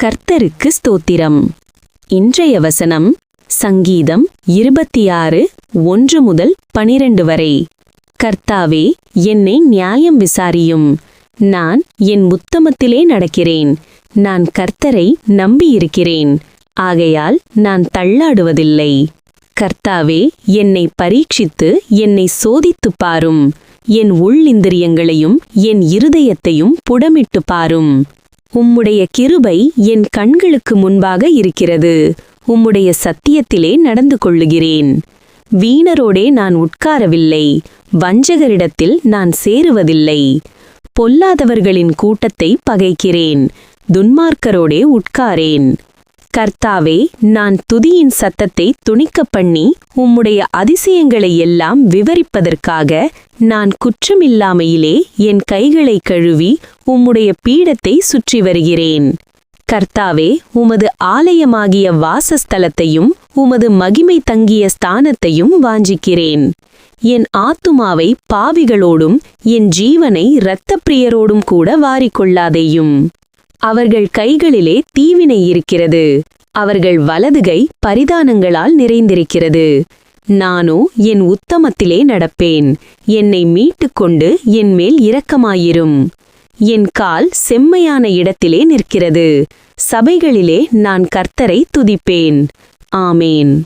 கர்த்தருக்கு ஸ்தோத்திரம். இன்றைய வசனம் சங்கீதம் 26 1-12 வரை. கர்த்தாவே, என்னை நியாயம் விசாரியும். நான் என் உத்தமத்திலே நடக்கிறேன். நான் கர்த்தரை நம்பியிருக்கிறேன். ஆகையால் நான் தள்ளாடுவதில்லை. கர்த்தாவே, என்னை பரீட்சித்து என்னை சோதித்துப் பாரும். என் உள்ளிந்திரியங்களையும் என் இருதயத்தையும் புடமிட்டு பாரும். உம்முடைய கிருபை என் கண்களுக்கு முன்பாக இருக்கிறது. உம்முடைய சத்தியத்திலே நடந்து கொள்ளுகிறேன். வீணரோடே நான் உட்காரவில்லை. வஞ்சகரிடத்தில் நான் சேருவதில்லை. பொல்லாதவர்களின் கூட்டத்தை பகைக்கிறேன். துன்மார்க்கரோடே உட்காரேன். கர்த்தாவே, நான் துதியின் சத்தத்தை துணிக்கப் பண்ணி உம்முடைய அதிசயங்களை எல்லாம் விவரிப்பதற்காக நான் குற்றமில்லாமையிலே என் கைகளை கழுவி உம்முடைய பீடத்தை சுற்றி வருகிறேன். கர்த்தாவே, உமது ஆலயமாகிய வாசஸ்தலத்தையும் உமது மகிமை தங்கிய ஸ்தானத்தையும் வாஞ்சிக்கிறேன். என் ஆத்துமாவை பாவிகளோடும் என் ஜீவனை இரத்தப்பிரியரோடும் கூட வாரிக்கொள்ளாதேயும். அவர்கள் கைகளிலே தீவினை இருக்கிறது. அவர்கள் வலதுகை பரிதானங்களால் நிறைந்திருக்கிறது. நானோ என் உத்தமத்திலே நடப்பேன். என்னை மீட்டுக்கொண்டு என்மேல் இரக்கமாயிரும். என் கால் செம்மையான இடத்திலே நிற்கிறது. சபைகளிலே நான் கர்த்தரை துதிப்பேன். ஆமேன்.